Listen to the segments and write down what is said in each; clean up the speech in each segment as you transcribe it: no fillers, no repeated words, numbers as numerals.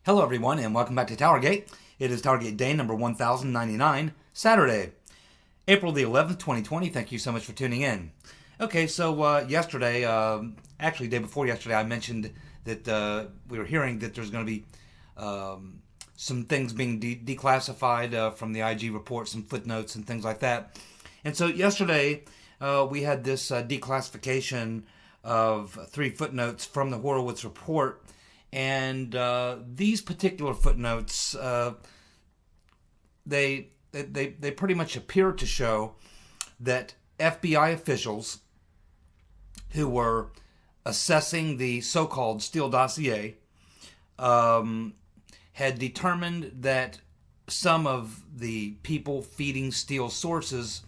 Hello everyone and welcome back to TowerGate. It is TowerGate day number 1099, Saturday, April the 11th, 2020. Thank you so much for tuning in. Okay, so yesterday, actually day before yesterday, I mentioned that we were hearing that there's going to be some things being declassified from the IG report, some footnotes and things like that. And so yesterday we had this declassification of 3 footnotes from the Horowitz report. And these particular footnotes, they pretty much appear to show that FBI officials who were assessing the so-called Steele dossier had determined that some of the people feeding Steele's sources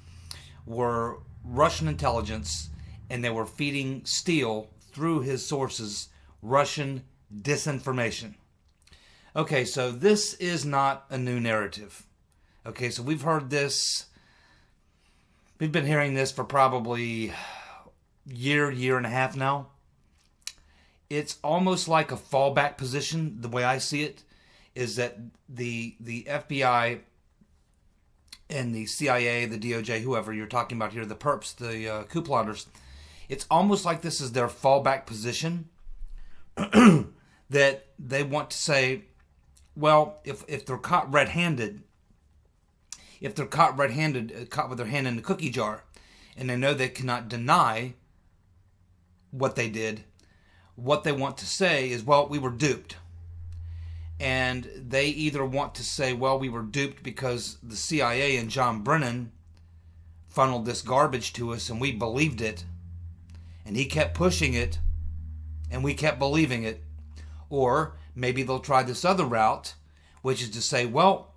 were Russian intelligence, and they were feeding Steele through his sources Russian disinformation. Okay, so this is not a new narrative. Okay, so we've heard this. We've been hearing this for probably year and a half now. It's almost like a fallback position. The way I see it is that the FBI and the CIA, the DOJ, whoever you're talking about here, the perps, the coup plotters, it's almost like this is their fallback position. That they want to say, well, if they're caught red-handed, caught with their hand in the cookie jar, and they know they cannot deny what they did, what they want to say is, well, we were duped. And they either want to say, well, we were duped because the CIA and John Brennan funneled this garbage to us and we believed it, and he kept pushing it, and we kept believing it. Or maybe they'll try this other route, which is to say, well,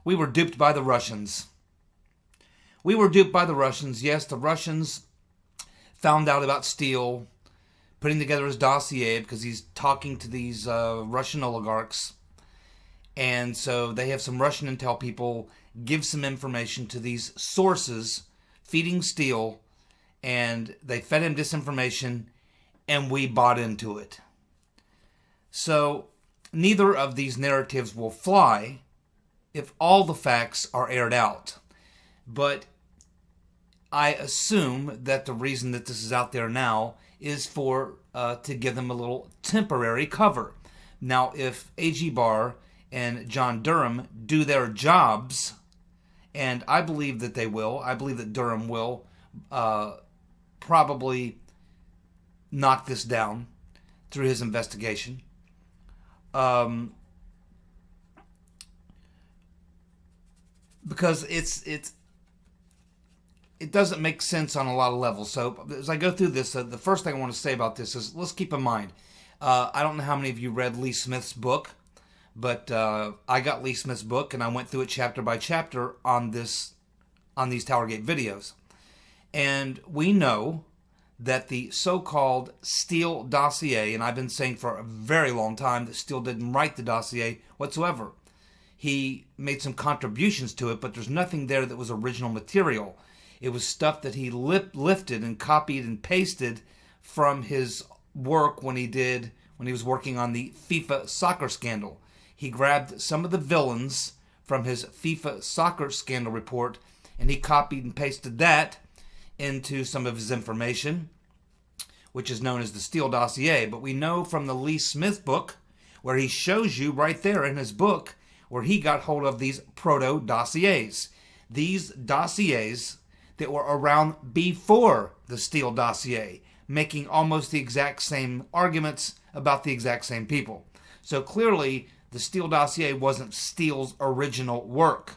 we were duped by the Russians. We were duped by the Russians. Yes, the Russians found out about Steele, putting together his dossier because he's talking to these Russian oligarchs. And so they have some Russian intel people give some information to these sources, feeding Steele, and they fed him disinformation, and we bought into it. So neither of these narratives will fly if all the facts are aired out. But I assume that the reason that this is out there now is for to give them a little temporary cover. Now, if AG Barr and John Durham do their jobs, and I believe that they will, I believe that Durham will probably knock this down through his investigation. Because it doesn't make sense on a lot of levels. So as I go through this, the first thing I want to say about this is, let's keep in mind, I don't know how many of you read Lee Smith's book, but I got Lee Smith's book and I went through it chapter by chapter on these TowerGate videos. And we know that the so-called Steele dossier, and I've been saying for a very long time that Steele didn't write the dossier whatsoever. He made some contributions to it, but there's nothing there that was original material. It was stuff that he lifted and copied and pasted from his work when he was working on the FIFA soccer scandal. He grabbed some of the villains from his FIFA soccer scandal report, and he copied and pasted that into some of his information, which is known as the Steele dossier. But we know from the Lee Smith book, where he shows you right there in his book, where he got hold of these proto-dossiers. These dossiers that were around before the Steele dossier, making almost the exact same arguments about the exact same people. So clearly, the Steele dossier wasn't Steele's original work.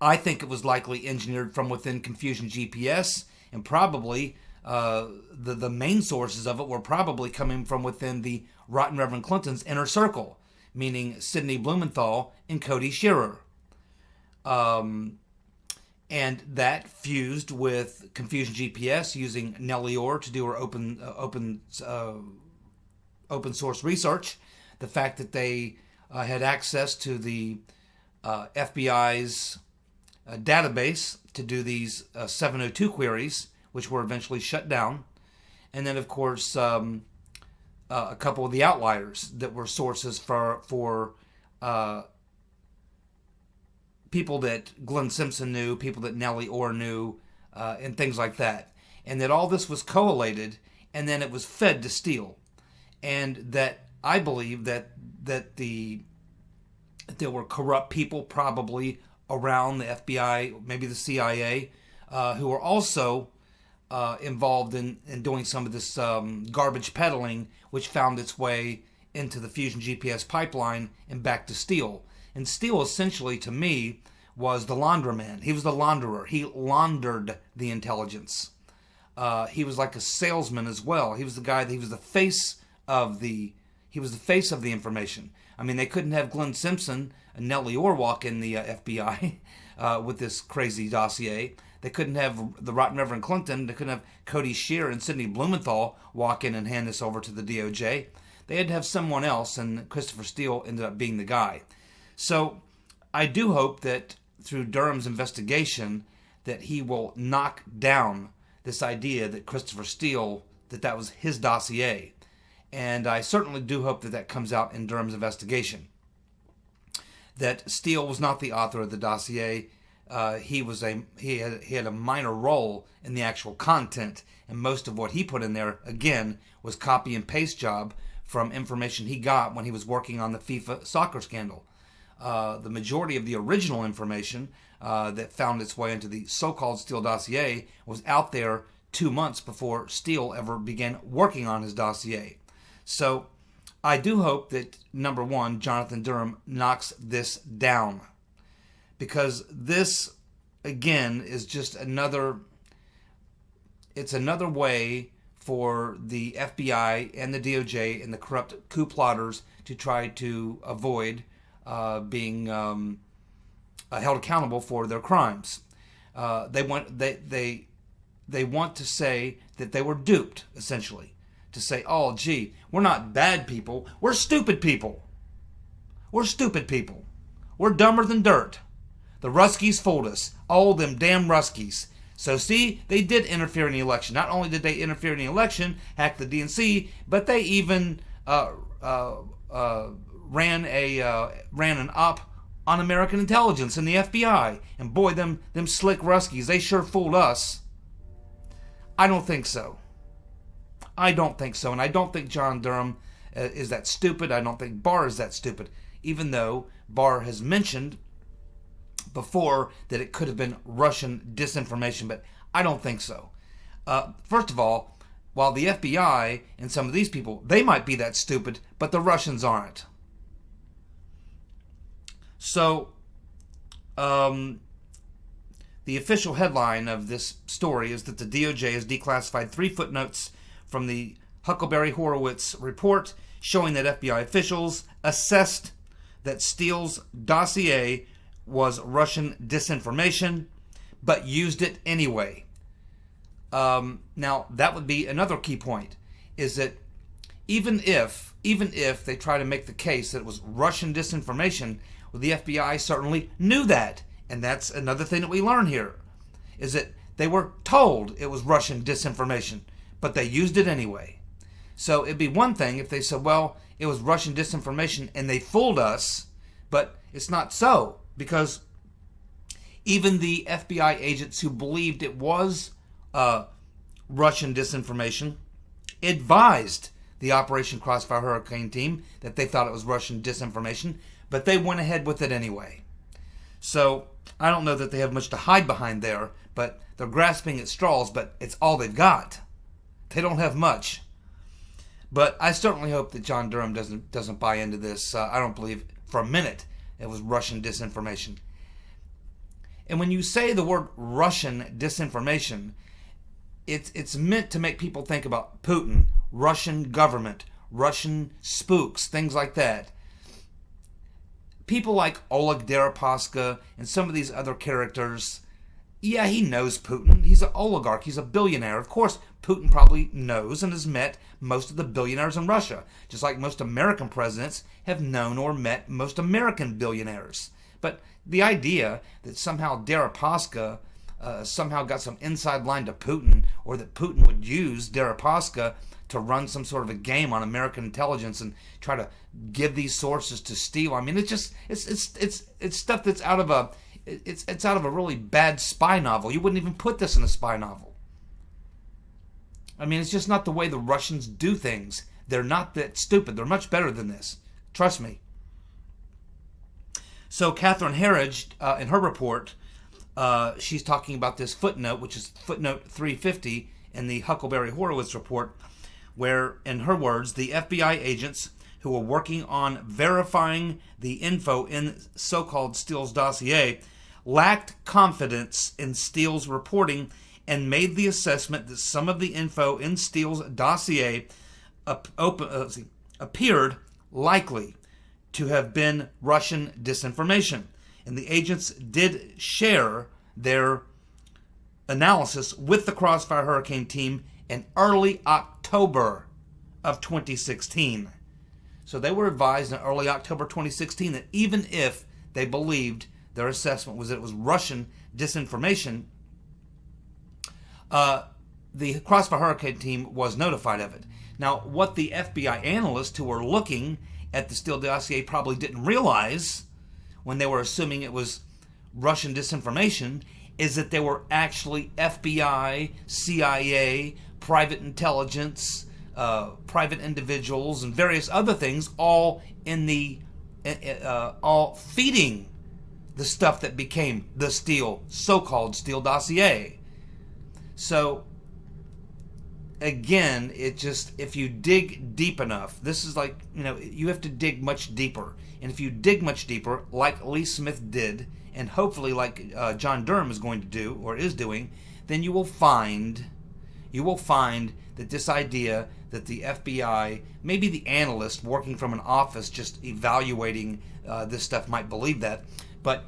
I think it was likely engineered from within Confusion GPS, and probably the main sources of it were probably coming from within the Rotten Reverend Clinton's inner circle, meaning Sidney Blumenthal and Cody Shearer. And that fused with Confusion GPS using Nellie Orr to do her open source research. The fact that they had access to the FBI's database to do these 702 queries, which were eventually shut down. And then, of course, a couple of the outliers that were sources for people that Glenn Simpson knew, people that Nellie Orr knew, and things like that. And that all this was collated, and then it was fed to Steele. And that I believe that there were corrupt people probably around the FBI, maybe the CIA, who were also involved in doing some of this garbage peddling, which found its way into the Fusion GPS pipeline and back to Steele. And Steele, essentially, to me, was the laundroman. He was the launderer. He laundered the intelligence. He was like a salesman as well. He was the guy. He was the face of the. He was the face of the information. I mean, they couldn't have Glenn Simpson and Nellie Orr walk in the FBI with this crazy dossier. They couldn't have the Rotten Reverend Clinton. They couldn't have Cody Shear and Sidney Blumenthal walk in and hand this over to the DOJ. They had to have someone else, and Christopher Steele ended up being the guy. So I do hope that through Durham's investigation that he will knock down this idea that Christopher Steele, that was his dossier. And I certainly do hope that comes out in Durham's investigation. That Steele was not the author of the dossier. He had a minor role in the actual content, and most of what he put in there, again, was copy and paste job from information he got when he was working on the FIFA soccer scandal. The majority of the original information that found its way into the so-called Steele dossier was out there 2 months before Steele ever began working on his dossier. So I do hope that, number one, Jonathan Durham knocks this down. Because this, again, is just another way for the FBI and the DOJ and the corrupt coup plotters to try to avoid being held accountable for their crimes. They want to say that they were duped, essentially. To say, oh, gee, we're not bad people. We're stupid people. We're stupid people. We're dumber than dirt. The Ruskies fooled us. Oh, them damn Ruskies. So see, they did interfere in the election. Not only did they interfere in the election, hack the DNC, but they even ran an op on American intelligence and the FBI. And boy, them slick Ruskies, they sure fooled us. I don't think so. I don't think so. And I don't think John Durham is that stupid. I don't think Barr is that stupid. Even though Barr has mentioned before that it could have been Russian disinformation, but I don't think so. First of all, while the FBI and some of these people, they might be that stupid, but the Russians aren't. So, the official headline of this story is that the DOJ has declassified 3 footnotes from the Huckleberry Horowitz report showing that FBI officials assessed that Steele's dossier was Russian disinformation, but used it anyway. Now, that would be another key point, is that even if they try to make the case that it was Russian disinformation, well, the FBI certainly knew that. And that's another thing that we learn here, is that they were told it was Russian disinformation, but they used it anyway. So it'd be one thing if they said, well, it was Russian disinformation and they fooled us, but it's not so. Because even the FBI agents who believed it was Russian disinformation advised the Operation Crossfire Hurricane team that they thought it was Russian disinformation, but they went ahead with it anyway. So I don't know that they have much to hide behind there, but they're grasping at straws, but it's all they've got. They don't have much. But I certainly hope that John Durham doesn't buy into this. I don't believe for a minute it was Russian disinformation. And when you say the word Russian disinformation, it's meant to make people think about Putin, Russian government, Russian spooks, things like that. People like Oleg Deripaska and some of these other characters, yeah, he knows Putin. He's an oligarch. He's a billionaire. Of course, Putin probably knows and has met most of the billionaires in Russia, just like most American presidents have known or met most American billionaires. But the idea that somehow Deripaska somehow got some inside line to Putin, or that Putin would use Deripaska to run some sort of a game on American intelligence and try to give these sources to Steele. I mean, it's stuff that's out of a really bad spy novel. You wouldn't even put this in a spy novel. I mean, it's just not the way the Russians do things. They're not that stupid. They're much better than this. Trust me. So Catherine Herridge, in her report, she's talking about this footnote, which is footnote 350 in the Huckleberry Horowitz report, where, in her words, the FBI agents who were working on verifying the info in so-called Steele's dossier lacked confidence in Steele's reporting and made the assessment that some of the info in Steele's dossier appeared likely to have been Russian disinformation. And the agents did share their analysis with the Crossfire Hurricane team in early October of 2016. So they were advised in early October 2016 that even if they believed their assessment was that it was Russian disinformation, the Crossfire Hurricane team was notified of it. Now, what the FBI analysts who were looking at the Steele dossier probably didn't realize when they were assuming it was Russian disinformation is that there were actually FBI, CIA, private intelligence, private individuals, and various other things all in the all feeding the stuff that became the Steele, so-called Steele dossier. So again, it just, if you dig deep enough, this is like, you have to dig much deeper. And if you dig much deeper, like Lee Smith did, and hopefully like John Durham is going to do, or is doing, then you will find that this idea that the FBI, maybe the analyst working from an office just evaluating this stuff might believe that, but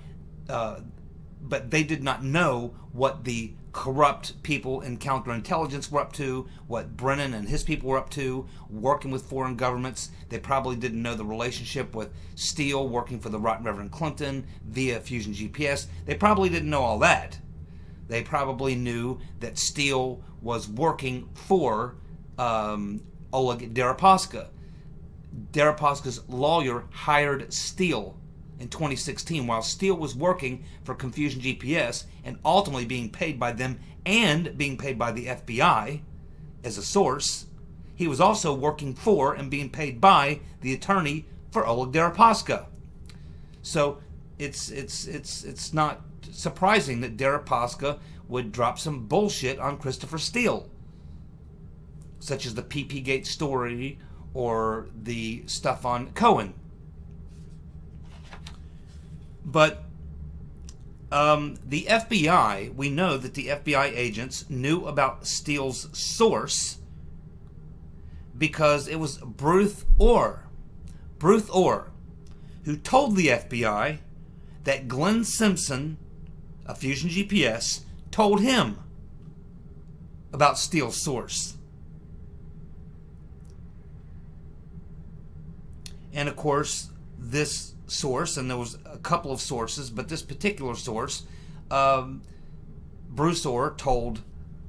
they did not know what the corrupt people in counterintelligence were up to, what Brennan and his people were up to, working with foreign governments. They probably didn't know the relationship with Steele working for the Right Reverend Clinton via Fusion GPS. They probably didn't know all that. They probably knew that Steele was working for Oleg Deripaska. Deripaska's lawyer hired Steele in 2016 while Steele was working for Confusion GPS and ultimately being paid by them and being paid by the FBI as a source. He was also working for and being paid by the attorney for Oleg Deripaska. So it's not surprising that Deripaska would drop some bullshit on Christopher Steele, such as the PP-Gate story or the stuff on Cohen. But the FBI, we know that the FBI agents knew about Steele's source because it was Bruce Orr, who told the FBI that Glenn Simpson of Fusion GPS told him about Steele's source. And of course, this source, and there was a couple of sources, but this particular source, Bruce Orr told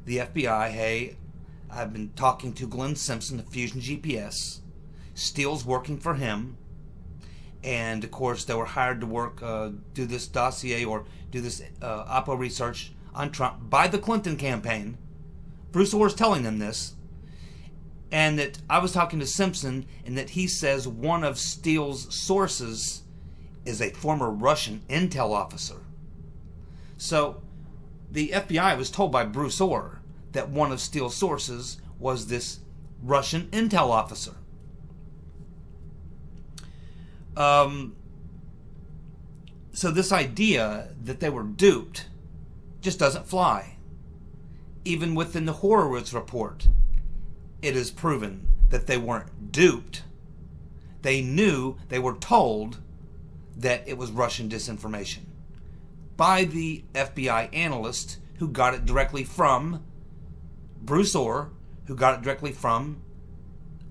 the FBI, hey, I've been talking to Glenn Simpson of Fusion GPS. Steele's working for him. And of course, they were hired to work, do this dossier or do this Oppo research on Trump by the Clinton campaign. Bruce Orr is telling them this. And that I was talking to Simpson, and that he says one of Steele's sources is a former Russian intel officer. So the FBI was told by Bruce Orr that one of Steele's sources was this Russian intel officer. So this idea that they were duped just doesn't fly. Even within the Horowitz report, it is proven that they weren't duped. They knew, they were told that it was Russian disinformation by the FBI analyst who got it directly from Bruce Orr, who got it directly from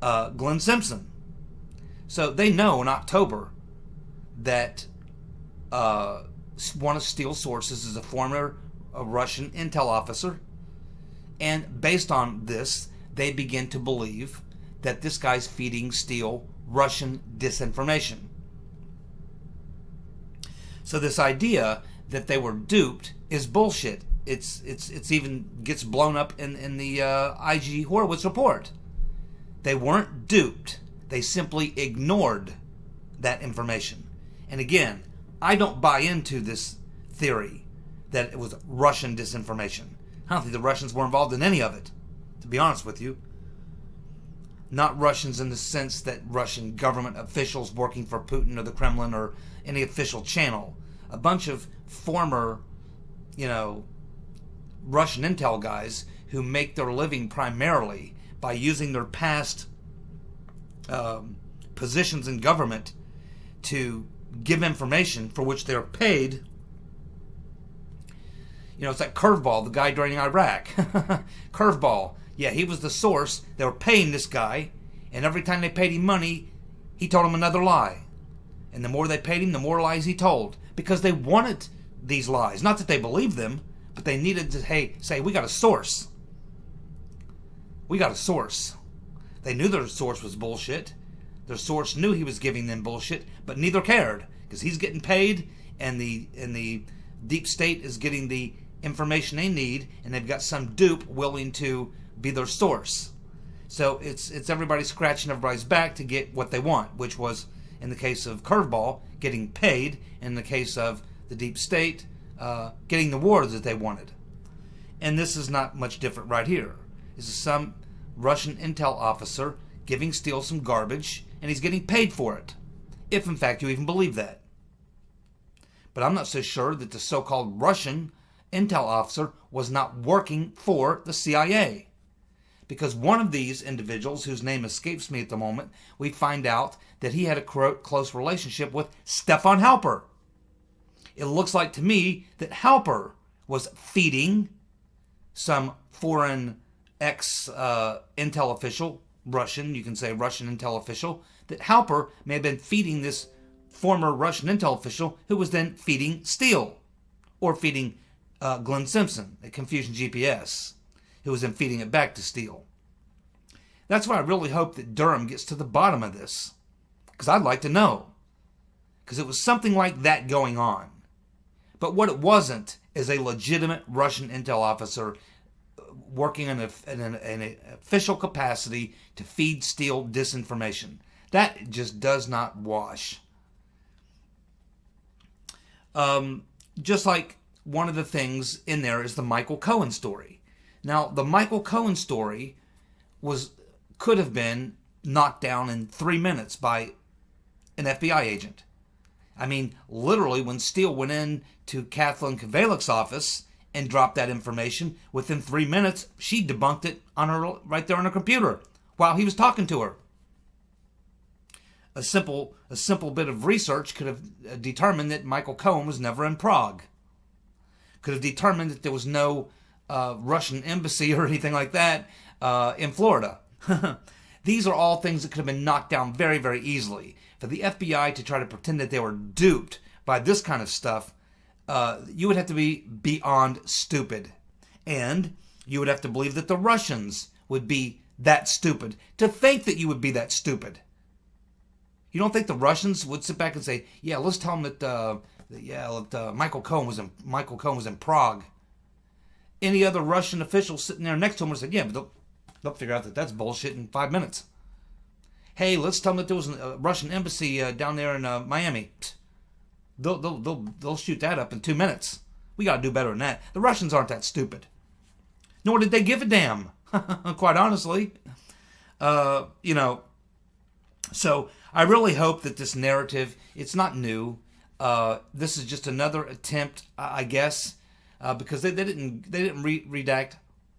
Glenn Simpson. So they know in October that one of Steele's sources is a former Russian intel officer. And based on this, they begin to believe that this guy's feeding Steele Russian disinformation. So this idea that they were duped is bullshit. It's even gets blown up in the IG Horowitz report. They weren't duped. They simply ignored that information. And again, I don't buy into this theory that it was Russian disinformation. I don't think the Russians were involved in any of it, to be honest with you. Not Russians in the sense that Russian government officials working for Putin or the Kremlin or any official channel. A bunch of former, Russian intel guys who make their living primarily by using their past positions in government to give information for which they're paid. It's like Curveball, the guy during Iraq. Curveball. Yeah, he was the source. They were paying this guy, and every time they paid him money, he told them another lie. And the more they paid him, the more lies he told. Because they wanted these lies. Not that they believed them, but they needed to, say, we got a source. We got a source. They knew their source was bullshit. Their source knew he was giving them bullshit, but neither cared. Because he's getting paid, and the deep state is getting the information they need, and they've got some dupe willing to be their source. So it's everybody scratching everybody's back to get what they want, which was, in the case of Curveball, getting paid, in the case of the deep state, getting the war that they wanted. And this is not much different right here. This is some Russian intel officer giving Steele some garbage, and he's getting paid for it, if in fact you even believe that. But I'm not so sure that the so-called Russian intel officer was not working for the CIA. Because one of these individuals, whose name escapes me at the moment, we find out that he had a close relationship with Stefan Halper. It looks like to me that Halper was feeding some foreign ex-intel official, Russian, you can say Russian intel official, that Halper may have been feeding this former Russian intel official who was then feeding Steele, or feeding Glenn Simpson at Confusion GPS, who was then feeding it back to Steele. That's why I really hope that Durham gets to the bottom of this, because I'd like to know. Because it was something like that going on. But what it wasn't is a legitimate Russian intel officer working in an official capacity to feed Steele disinformation. That just does not wash. Just like one of the things in there is the Michael Cohen story. Now, the Michael Cohen story could have been knocked down in 3 minutes by an FBI agent. I mean, literally, when Steele went in to Kathleen Kvalick's office and dropped that information, within 3 minutes, she debunked it right there on her computer while he was talking to her. A simple bit of research could have determined that Michael Cohen was never in Prague. Could have determined that there was no Russian embassy or anything like that in Florida. These are all things that could have been knocked down very, very easily. For the FBI to try to pretend that they were duped by this kind of stuff, you would have to be beyond stupid. And you would have to believe that the Russians would be that stupid to think that you would be that stupid. You don't think the Russians would sit back and say, yeah, let's tell them that Michael Cohen was in Prague. Any other Russian official sitting there next to him would say, yeah, but they'll figure out that that's bullshit in 5 minutes. Hey, let's tell them that there was a Russian embassy down there in Miami. They'll shoot that up in 2 minutes. We got to do better than that. The Russians aren't that stupid. Nor did they give a damn, quite honestly. So I really hope that this narrative, it's not new. This is just another attempt, I guess, because they didn't redact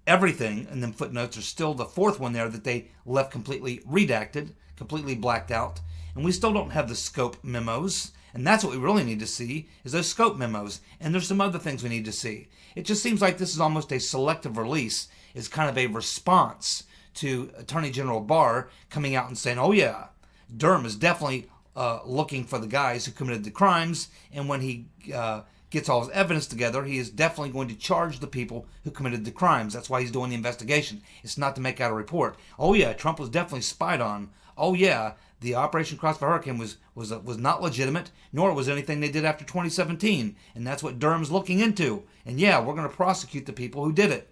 everything, and then footnotes are still the fourth one there that they left completely redacted, completely blacked out, and we still don't have the scope memos, and that's what we really need to see, is those scope memos, and there's some other things we need to see. It just seems like this is almost a selective release, is kind of a response to Attorney General Barr coming out and saying, oh yeah, Durham is definitely looking for the guys who committed the crimes, and when he gets all his evidence together, he is definitely going to charge the people who committed the crimes. That's why he's doing the investigation. It's not to make out a report. Oh yeah, Trump was definitely spied on. Oh yeah, the Operation Crossfire Hurricane was not legitimate, nor was anything they did after 2017, and that's what Durham's looking into. And yeah, we're going to prosecute the people who did it.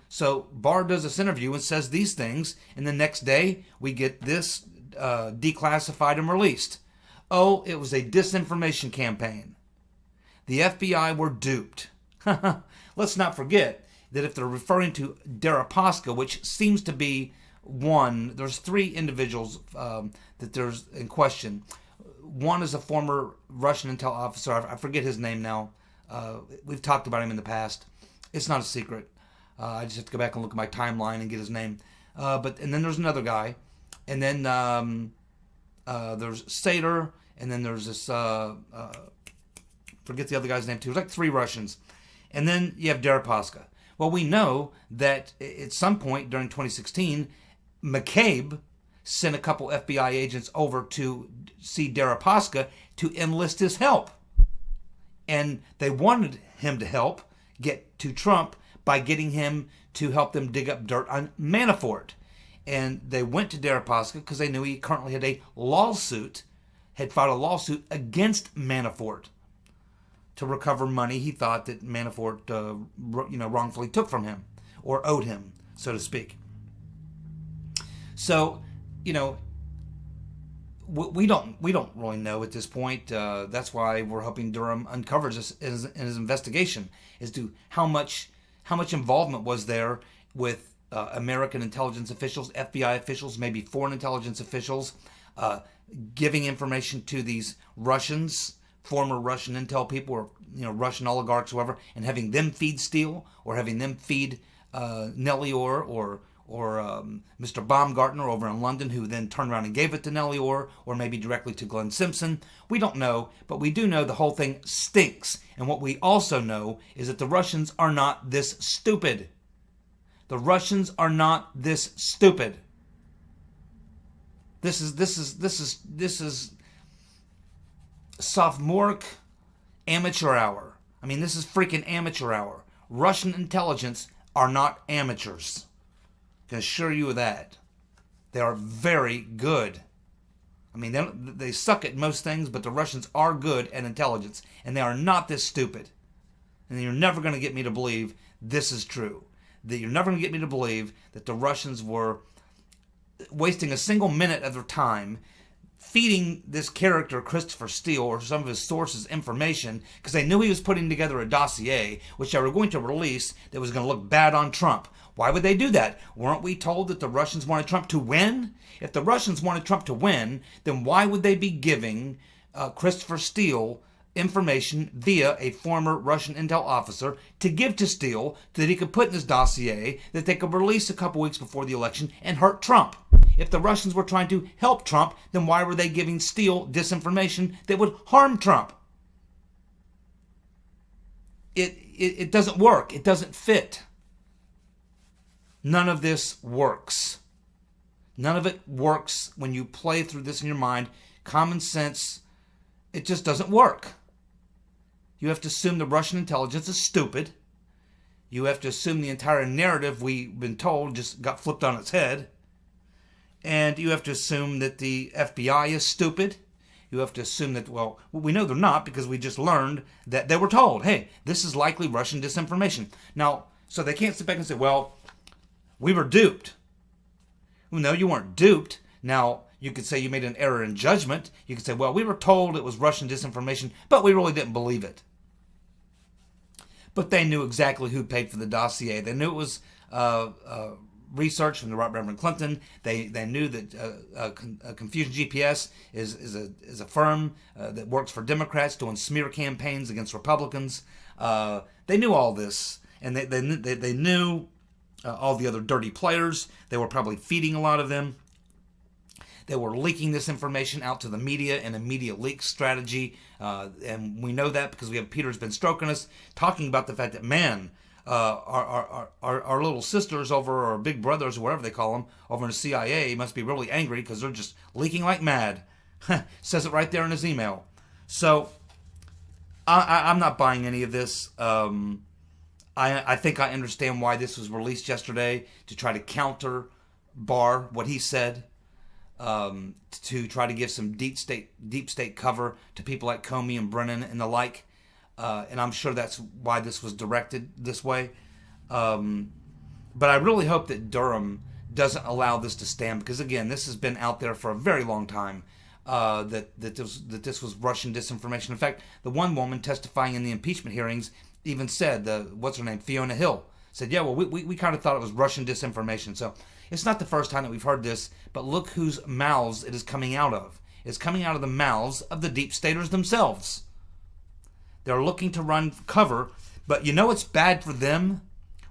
So Barr does this interview and says these things, and the next day we get this declassified and released. Oh, it was a disinformation campaign. The FBI were duped. Let's not forget that if they're referring to Deripaska, which seems to be one, there's three individuals that there's in question. One is a former Russian intel officer. I forget his name now. We've talked about him in the past. It's not a secret. I just have to go back and look at my timeline and get his name. And then there's another guy. And then there's Sater. And then there's this, forget the other guy's name too. There's like three Russians. And then you have Deripaska. Well, we know that at some point during 2016, McCabe sent a couple FBI agents over to see Deripaska to enlist his help. And they wanted him to help get to Trump by getting him to help them dig up dirt on Manafort. And they went to Deripaska because they knew he currently had filed a lawsuit against Manafort to recover money he thought that Manafort wrongfully took from him or owed him, so to speak. So, we don't really know at this point. That's why we're hoping Durham uncovers this in his investigation as to how much involvement was there with American intelligence officials, FBI officials, maybe foreign intelligence officials, giving information to these Russians, former Russian intel people, or Russian oligarchs, whoever, and having them feed Steele, or having them feed Nellie Orr, or Mr. Baumgartner over in London, who then turned around and gave it to Nellie Orr, or maybe directly to Glenn Simpson. We don't know, but we do know the whole thing stinks. And what we also know is that the Russians are not this stupid. The Russians are not this stupid. This is sophomoric amateur hour. I mean, this is freaking amateur hour. Russian intelligence are not amateurs. I can assure you of that. They are very good. I mean, they suck at most things, but the Russians are good at intelligence, and they are not this stupid. And you're never going to get me to believe this is true. That you're never going to get me to believe that the Russians were wasting a single minute of their time feeding this character, Christopher Steele, or some of his sources information, because they knew he was putting together a dossier, which they were going to release, that was going to look bad on Trump. Why would they do that? Weren't we told that the Russians wanted Trump to win? If the Russians wanted Trump to win, then why would they be giving Christopher Steele information via a former Russian intel officer to give to Steele so that he could put in his dossier that they could release a couple weeks before the election and hurt Trump? If the Russians were trying to help Trump, then why were they giving Steele disinformation that would harm Trump? It doesn't work. It doesn't fit. None of this works. None of it works when you play through this in your mind. Common sense, it just doesn't work. You have to assume the Russian intelligence is stupid. You have to assume the entire narrative we've been told just got flipped on its head. And you have to assume that the FBI is stupid. You have to assume that, well, we know they're not because we just learned that they were told, hey, this is likely Russian disinformation. Now, so they can't sit back and say, well, we were duped. Well, no, you weren't duped. Now, you could say you made an error in judgment. You could say, well, we were told it was Russian disinformation, but we really didn't believe it. But they knew exactly who paid for the dossier. They knew it was research from the Reverend Clinton. They knew that Confusion GPS is a firm that works for Democrats doing smear campaigns against Republicans. They knew all this, and they knew all the other dirty players. They were probably feeding a lot of them. They were leaking this information out to the media in a media leak strategy. And we know that because we have Peter's been stroking us, talking about the fact that, man, our little sisters over, or big brothers, or whatever they call them, over in the CIA must be really angry because they're just leaking like mad. Says it right there in his email. So I'm not buying any of this. I think I understand why this was released yesterday, to try to counter Barr, what he said, to try to give some deep state cover to people like Comey and Brennan and the like. And I'm sure that's why this was directed this way. But I really hope that Durham doesn't allow this to stand, because again, this has been out there for a very long time, that this was Russian disinformation. In fact, the one woman testifying in the impeachment hearings even said, what's her name, Fiona Hill, said, yeah, well, we kind of thought it was Russian disinformation. So it's not the first time that we've heard this, but look whose mouths it is coming out of. It's coming out of the mouths of the deep staters themselves. They're looking to run cover, but you know it's bad for them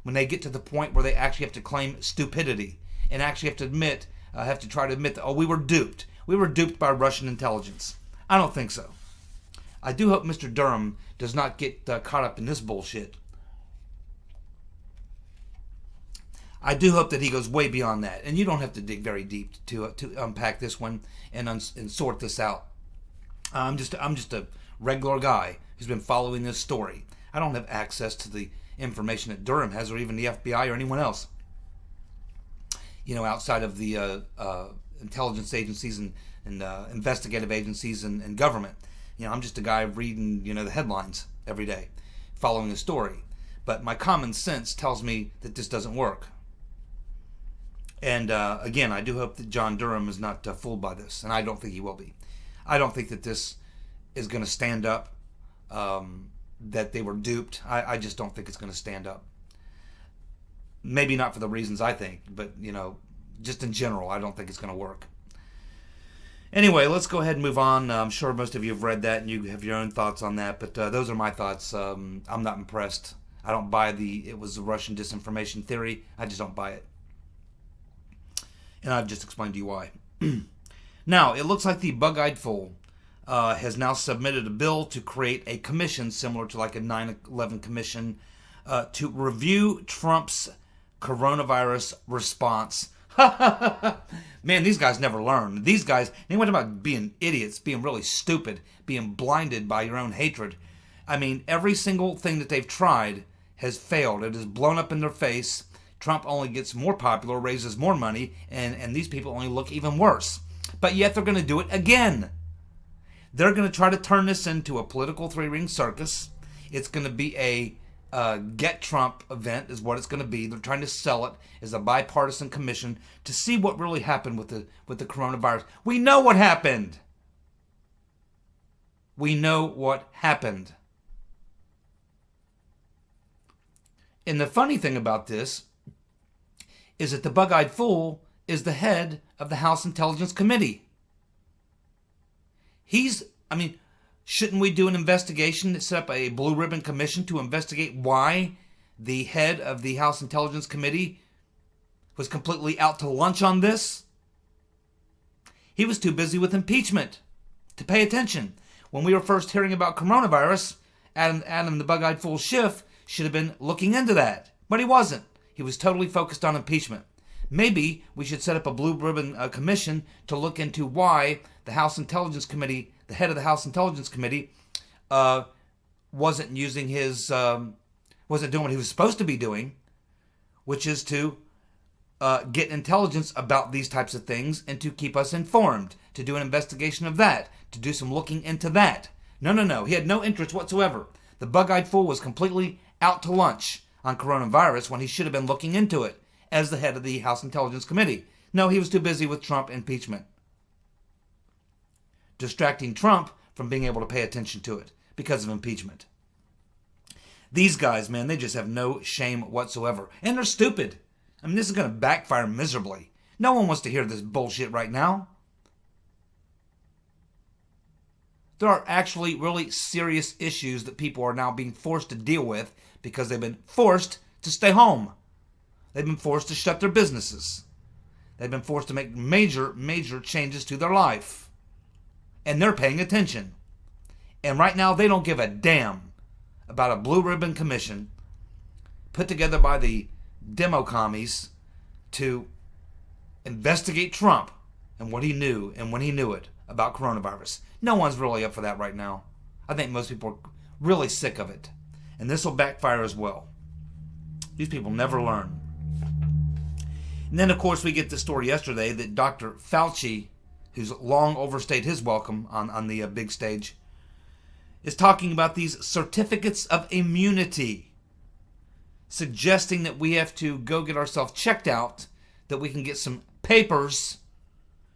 when they get to the point where they actually have to claim stupidity and actually have to try to admit that, oh, we were duped. We were duped by Russian intelligence. I don't think so. I do hope Mr. Durham does not get caught up in this bullshit. I do hope that he goes way beyond that. And you don't have to dig very deep to unpack this one and sort this out. I'm just a regular guy who's been following this story. I don't have access to the information that Durham has, or even the FBI or anyone else, outside of the intelligence agencies and investigative agencies and government. I'm just a guy reading, the headlines every day, following the story. But my common sense tells me that this doesn't work. And again, I do hope that John Durham is not fooled by this, and I don't think he will be. I don't think that this is going to stand up, that they were duped. I just don't think it's going to stand up. Maybe not for the reasons I think, but, just in general, I don't think it's going to work. Anyway, let's go ahead and move on. I'm sure most of you have read that and you have your own thoughts on that, but those are my thoughts. I'm not impressed. I don't buy it was a Russian disinformation theory. I just don't buy it. And I've just explained to you why. Now, it looks like the bug-eyed fool has now submitted a bill to create a commission similar to like a 9/11 commission to review Trump's coronavirus response. Man, these guys never learn. These guys, they went about being idiots, being really stupid, being blinded by your own hatred. I mean, every single thing that they've tried has failed. It has blown up in their face. Trump only gets more popular, raises more money, and these people only look even worse. But yet they're going to do it again. They're going to try to turn this into a political three-ring circus. It's going to be a Get Trump event is what it's going to be. They're trying to sell it as a bipartisan commission to see what really happened with the coronavirus. We know what happened. We know what happened. And the funny thing about this is that the bug-eyed fool is the head of the House Intelligence Committee. Shouldn't we do an investigation to set up a blue ribbon commission to investigate why the head of the House Intelligence Committee was completely out to lunch on this? He was too busy with impeachment to pay attention. When we were first hearing about coronavirus, Adam the bug-eyed fool Schiff should have been looking into that. But he wasn't. He was totally focused on impeachment. Maybe we should set up a blue ribbon commission to look into why the House Intelligence Committee, the head of the House Intelligence Committee, wasn't doing what he was supposed to be doing, which is to get intelligence about these types of things and to keep us informed, to do an investigation of that, to do some looking into that. No. He had no interest whatsoever. The bug-eyed fool was completely out to lunch on coronavirus when he should have been looking into it as the head of the House Intelligence Committee. No, he was too busy with Trump impeachment, distracting Trump from being able to pay attention to it because of impeachment. These guys, man, they just have no shame whatsoever. And they're stupid. This is going to backfire miserably. No one wants to hear this bullshit right now. There are actually really serious issues that people are now being forced to deal with because they've been forced to stay home. They've been forced to shut their businesses. They've been forced to make major, major changes to their life. And they're paying attention. And right now, they don't give a damn about a blue ribbon commission put together by the demo commies to investigate Trump and what he knew and when he knew it about coronavirus. No one's really up for that right now. I think most people Really sick of it. And this will backfire as well. These people never learn. And then, of course, we get the story yesterday that Dr. Fauci, who's long overstayed his welcome on the big stage, is talking about these certificates of immunity, suggesting that we have to go get ourselves checked out, that we can get some papers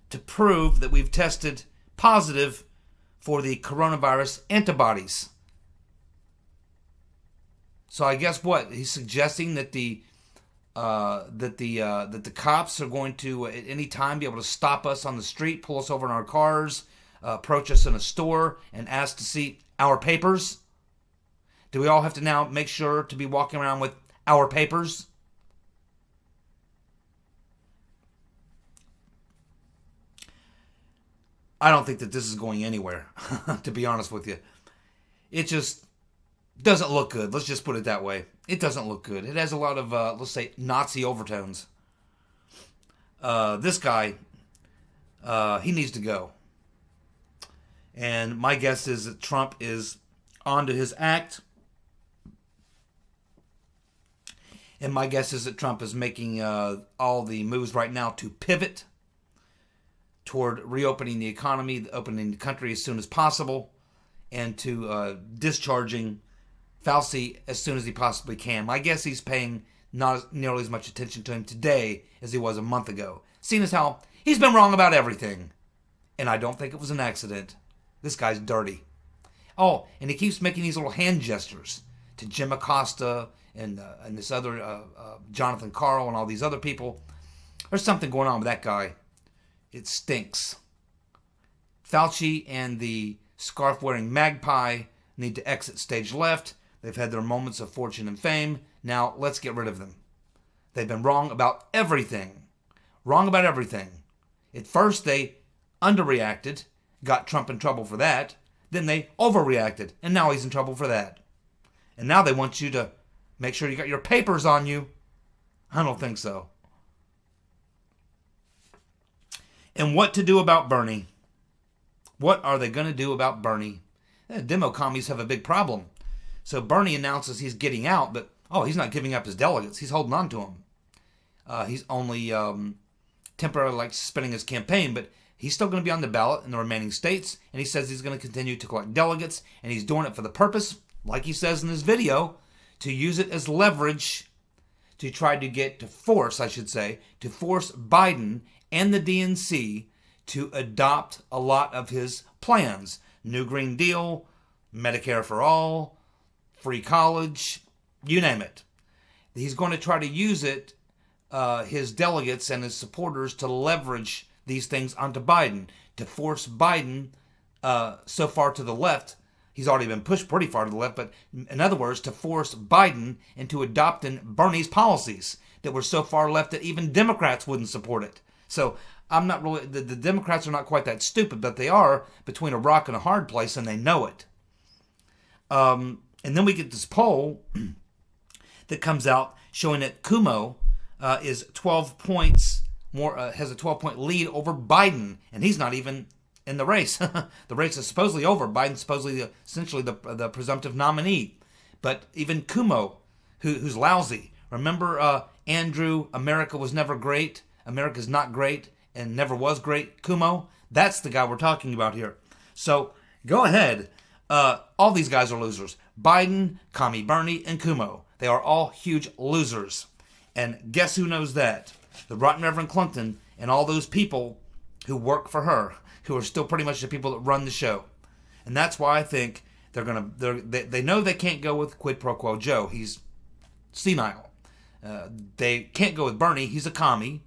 to prove that we've tested positive for the coronavirus antibodies. So I guess what he's suggesting that the cops are going to at any time be able to stop us on the street, pull us over in our cars, approach us in a store, and ask to see our papers. Do we all have to now make sure to be walking around with our papers? I don't think that this is going anywhere, to be honest with you. It just doesn't look good. Let's just put it that way. It doesn't look good. It has a lot of, let's say, Nazi overtones. This guy, he needs to go. And my guess is that Trump is onto his act. And my guess is that Trump is making all the moves right now to pivot toward reopening the economy, opening the country as soon as possible, and to discharging Fauci as soon as he possibly can. My guess he's paying not nearly as much attention to him today as he was a month ago, seeing as how he's been wrong about everything. And I don't think it was an accident. This guy's dirty. Oh, and he keeps making these little hand gestures to Jim Acosta and this other Jonathan Carl and all these other people. There's something going on with that guy. It stinks. Fauci and the scarf-wearing magpie need to exit stage left. They've had their moments of fortune and fame. Now, let's get rid of them. They've been wrong about everything. Wrong about everything. At first, they underreacted, got Trump in trouble for that. Then they overreacted, and now he's in trouble for that. And now they want you to make sure you got your papers on you. I don't think so. And what to do about Bernie? What are they going to do about Bernie? Demo commies have a big problem. So Bernie announces he's getting out, but he's not giving up his delegates. He's holding on to them. He's only temporarily suspending his campaign, but he's still going to be on the ballot in the remaining states, and he says he's going to continue to collect delegates, and he's doing it for the purpose, like he says in his video, to use it as leverage to try to force Biden and the DNC to adopt a lot of his plans. New Green Deal, Medicare for all, free college, you name it. He's going to try to use it, his delegates and his supporters, to leverage these things onto Biden, to force Biden so far to the left. He's already been pushed pretty far to the left, but in other words, to force Biden into adopting Bernie's policies that were so far left that even Democrats wouldn't support it. So I'm not really, the Democrats are not quite that stupid, but they are between a rock and a hard place, and they know it. And then we get this poll that comes out showing that Cuomo is 12 points more, has a 12-point lead over Biden, and he's not even in the race. The race is supposedly over. Biden's supposedly essentially the presumptive nominee. But even Cuomo, who's lousy. Remember Andrew, America was never great, America's not great, and never was great, Cuomo? That's the guy we're talking about here. So go ahead. All these guys are losers. Biden, Commie Bernie, and Cuomo. They are all huge losers. And guess who knows that? The Rotten Reverend Clinton and all those people who work for her, who are still pretty much the people that run the show. And that's why I think they know they can't go with Quid Pro Quo Joe. He's senile. They can't go with Bernie. He's a commie.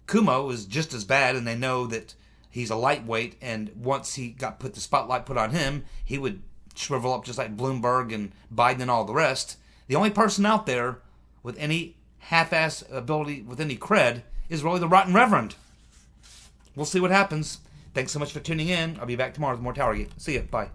Cuomo is just as bad, and they know that he's a lightweight, and once he got the spotlight put on him, he would shrivel up just like Bloomberg and Biden and all the rest. The only person out there with any half-ass ability, with any cred, is really the Rotten Reverend. We'll see what happens. Thanks so much for tuning in. I'll be back tomorrow with more TowerGate. See ya. Bye.